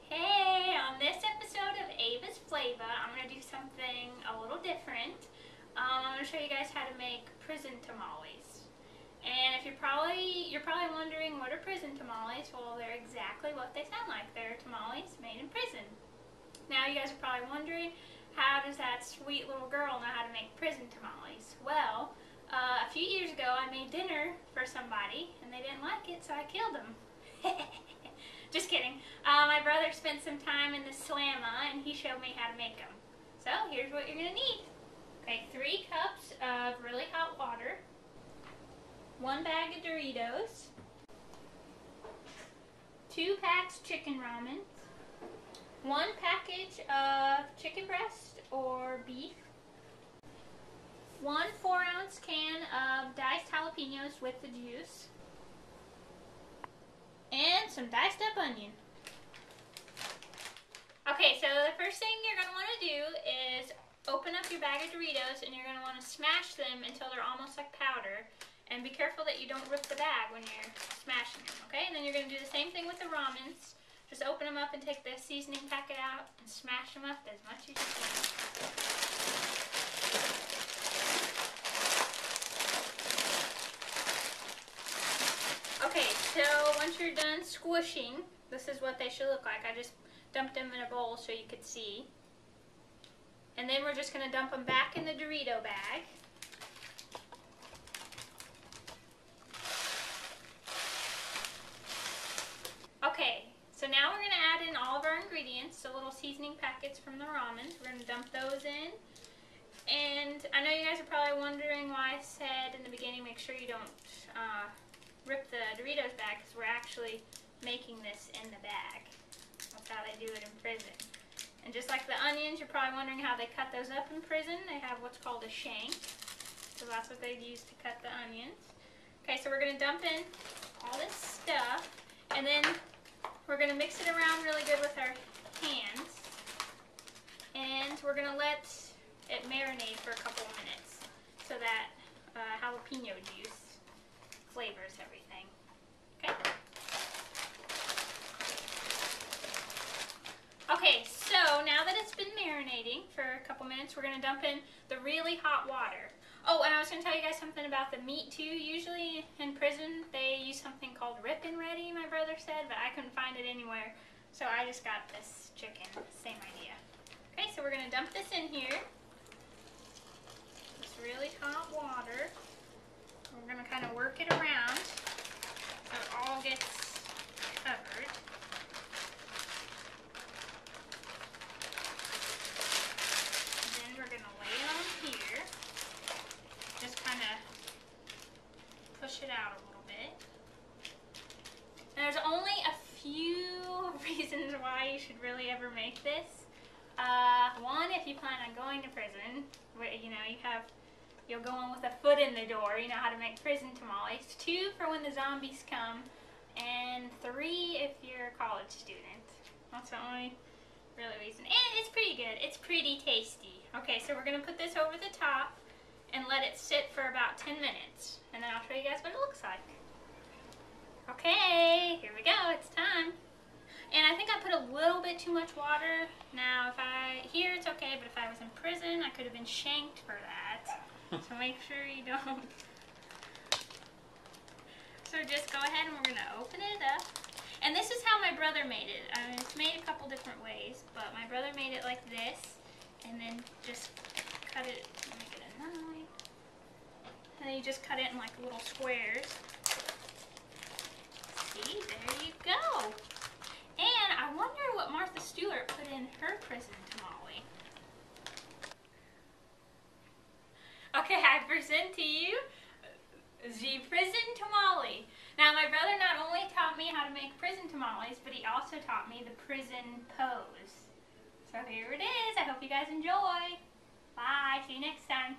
Hey, on this episode of Ava'S Flava, I'm going to do something a little different. I'm going to show you guys how to make prison tamales. And if you're probably wondering, what are prison tamales? Well, they're exactly what they sound like. They're tamales made in prison. Now you guys are probably wondering, how does that sweet little girl know how to make prison tamales? Well, a few years ago I made dinner for somebody and they didn't like it, so I killed them. Just kidding. My brother spent some time in the slamma and he showed me how to make them. So here's what you're going to need. Okay, 3 cups of really hot water, 1 bag of Doritos, 2 packs chicken ramen, 1 package of chicken breast or beef, 1 4-ounce can of diced jalapenos with the juice, and some diced up onion. Okay, so the first thing you're going to want to do is open up your bag of Doritos and you're going to want to smash them until they're almost like powder. And be careful that you don't rip the bag when you're smashing them, okay? And then you're going to do the same thing with the ramens. Just open them up and take the seasoning packet out and smash them up as much as you can. Okay, so once you're done squishing, this is what they should look like. I just dumped them in a bowl so you could see. And then we're just going to dump them back in the Dorito bag. Okay, so now we're going to add in all of our ingredients, the little seasoning packets from the ramen. We're going to dump those in. And I know you guys are probably wondering why I said in the beginning, make sure you don't rip the Doritos bag, because we're actually making this in the bag. That's how they do it in prison. And just like the onions, you're probably wondering how they cut those up in prison. They have what's called a shank. So that's what they use to cut the onions. Okay, so we're going to dump in all this stuff. And then we're going to mix it around really good with our hands. And we're going to let it marinate for a couple of minutes so that jalapeno juice flavors everything. Okay. Okay, so now that it's been marinating for a couple minutes, we're going to dump in the really hot water. Oh, and I was going to tell you guys something about the meat too. Usually in prison they use something called Rip and Ready, my brother said, but I couldn't find it anywhere. So I just got this chicken. Same idea. Okay, so we're going to dump this in here. This really hot water. We're going to kind of work it around so it all gets covered. And then we're going to lay it on here. Just kind of push it out a little bit. And there's only a few reasons why you should really ever make this. One, if you plan on going to prison, where, you'll go in with a foot in the door, you know how to make prison tamales. 2, for when the zombies come. And 3, if you're a college student. That's the only really reason. And it's pretty good. It's pretty tasty. Okay, so we're going to put this over the top and let it sit for about 10 minutes. And then I'll show you guys what it looks like. Okay, here we go. It's time. And I think I put a little bit too much water. Now, here it's okay, but if I was in prison, I could have been shanked for that. So make sure you don't. So just go ahead and we're going to open it up. And this is how my brother made it. It's made a couple different ways, but my brother made it like this. And then just cut it, let me get a knife. And then you just cut it in like little squares. See, there you go. And I wonder what Martha Stewart put in her prison tamale. Okay, I present to you the prison tamale. Now, my brother not only taught me how to make prison tamales, but he also taught me the prison pose. So here it is. I hope you guys enjoy. Bye. See you next time.